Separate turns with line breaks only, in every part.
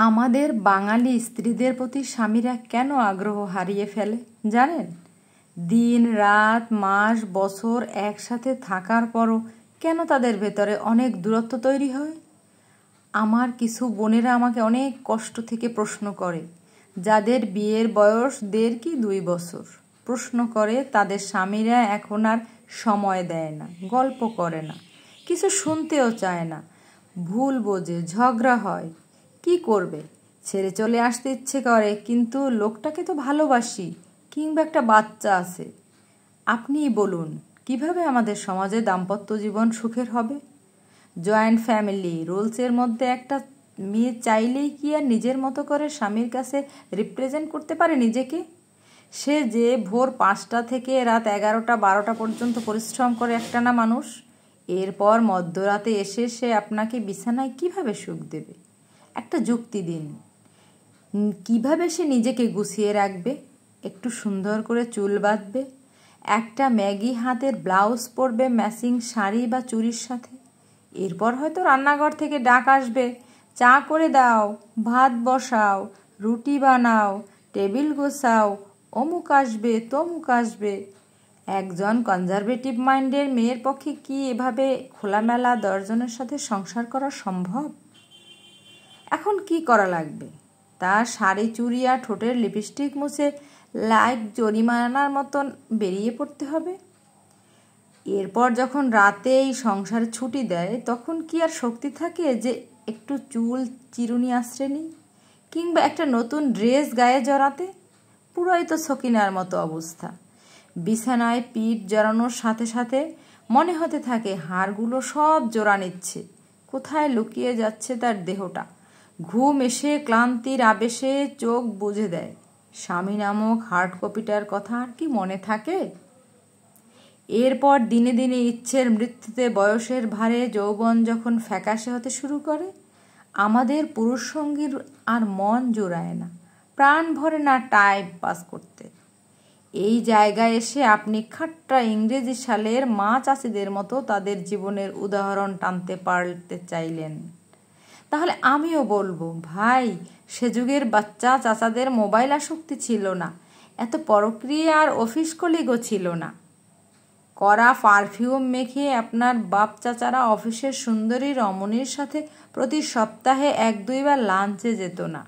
আমাদের বাঙালি স্ত্রীদের প্রতি স্বামীরা কেন আগ্রহ হারিয়ে ফেলে জানেন? দিন রাত মাস বছর একসাথে থাকার পরও কেন তাদের ভেতরে অনেক দূরত্ব তৈরি হয়? আমার কিছু বোনেরা আমাকে অনেক কষ্ট থেকে প্রশ্ন করে, যাদের বিয়ের বয়স 1.5 কি 2 বছর। প্রশ্ন করে তাদের স্বামীরা এখন আর সময় দেয় না, গল্প করে না, কিছু শুনতেও চায় না, ভুল বোঝে, ঝগড়া হয়। কি করবে? ছেড়ে চলে আসতে ইচ্ছে করে, কিন্তু লোকটাকে তো ভালোবাসি, কিংবা একটা বাচ্চা আছে। আপনিই বলুন, কিভাবে আমাদের সমাজে দাম্পত্য জীবন সুখের হবে? জয়েন্ট ফ্যামিলি রুলসের মধ্যে একটা মেয়ে চাইলেই কি আর নিজের মতো করে স্বামীর কাছে রিপ্রেজেন্ট করতে পারে নিজেকে? সে যে ভোর 5টা থেকে রাত 11টা 12টা পর্যন্ত পরিশ্রম করে একটানা মানুষ, এরপর মধ্যরাতে এসে সে আপনাকে বিছানায় কিভাবে সুখ দেবে? একটা যুক্তি দিন। কিভাবে সে নিজেকে গুছিয়ে রাখবে? একটু সুন্দর করে চুল বাঁধবে, একটা ম্যাগি হাতের ব্লাউজ পরবে ম্যাচিং শাড়ি বা চুড়ির সাথে। এরপর হয়তো রান্নাঘর থেকে ডাক আসবে, চা করে দাও, ভাত বসাও, রুটি বানাও, টেবিল গোছাও, অমুক আসবে তমুক আসবে। একজন কনজারভেটিভ মাইন্ডের মেয়ের পক্ষে কি এভাবে খোলামেলা 10 জনের সাথে সংসার করা সম্ভব? এখন কি করা লাগবে? তার শাড়ি চুড়ি আর ঠোঁটের লিপস্টিক মুছে লাইক জরিমানার মতন বেরিয়ে পড়তে হবে। এরপর যখন রাতে এই সংসারে ছুটি দেয়, তখন কি আর শক্তি থাকে যে একটু চুল চিরুনি আশ্রে নিই, কিংবা একটা নতুন ড্রেস গায়ে জড়াতে? পুরোই তো সকিনার মতো অবস্থা। বিছানায় পিঠ জড়ানোর সাথে সাথে মনে হতে থাকে হাড়গুলো সব জোড়া নিচ্ছে। কোথায় লুকিয়ে যাচ্ছে তার দেহটা? ঘুম এসে ক্লান্তির আবেশে চোখ বুজে দেয়। স্বামী নামক হার্ড কপিটার কথা আর কি মনে থাকে? এরপর দিনে দিনে ইচ্ছের মৃত্যুতে বয়সের ভারে যৌবন যখন ফ্যাকাশে হতে শুরু করে, আমাদের পুরুষ সঙ্গীর আর মন জোড়ায় না, প্রাণ ভরে না টাইম পাস করতে। এই জায়গায় এসে আপনি খাট্টা ইংরেজি সালের মা চাষিদের মতো তাদের জীবনের উদাহরণ টানতে পারতে চাইলেন। তাহলে আমিও বলবো, ভাই, সে যুগের বাচ্চা চাচাদের মোবাইল আসক্তি ছিল না, এত পরক্রিয়া আর অফিস কলিগও ছিল না। কড়া পারফিউম মেখে আপনার বাপ চাচারা অফিসের সুন্দরী রমণীর সাথে প্রতি সপ্তাহে 1-2 বার লাঞ্চে যেত না।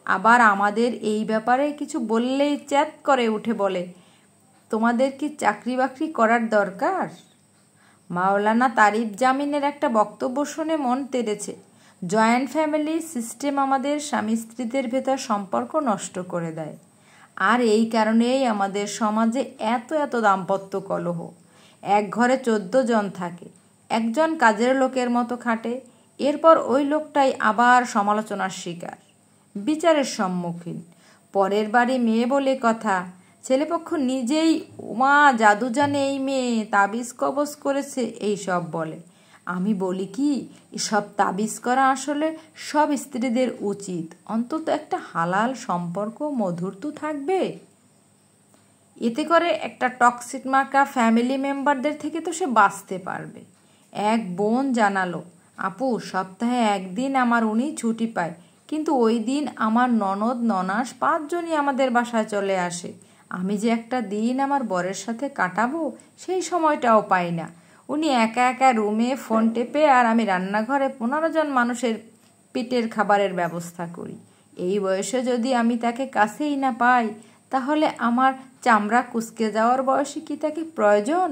আবার আমাদের এই ব্যাপারে কিছু বললেই চ্যাত করে উঠে বলে, তোমাদের কি চাকরি বাকরি করার দরকার? মাওলানা তারিফ জামিনের একটা বক্তব্য শুনে মন তেড়েছে। জয়েন্ট ফ্যামিলি সিস্টেম আমাদের স্বামী স্ত্রীদের ভেতর সম্পর্ক নষ্ট করে দেয়। আর এই কারণেই আমাদের সমাজে এত এত দাম্পত্য কলহ। এক ঘরে 14 জন থাকে, একজন কাজের লোকের মতো খাটে, এরপর ওই লোকটাই আবার সমালোচনার শিকার, বিচারের সম্মুখীন। পরের বাড়ি মেয়ে বলে কথা, ছেলেপক্ষ নিজেই উমা জাদু জানে এই মেয়ে তাবিজ কবজ করেছে, এই সব বলে। আমি বলি কি, এসব তাবিজ করা আসলে সব স্ত্রীদের উচিত। অন্তত একটা হালাল সম্পর্ক মধুর তো থাকবে। এতে করে একটা টক্সিক মার্কা ফ্যামিলি মেম্বারদের থেকে তো সে বাঁচতে পারবে। এক বোন জানালো, আপু, সপ্তাহে 1 দিন আমার উনি ছুটি পায়, কিন্তু ওই দিন আমার ননদ ননাস 5 জনই আমাদের বাসায় চলে আসে। আমি যে একটা দিন আমার বরের সাথে কাটাবো, সেই সময়টাও পাই না। উনি একা একা রুমে ফোন টেপে, আর আমি রান্নাঘরে 15 জন মানুষের পেটের খাবারের ব্যবস্থা করি। এই বয়সে যদি আমি তাকে কাছেই না পাই, তাহলে আমার চামড়া কুঁচকে যাওয়ার বয়সে কি তাকে প্রয়োজন?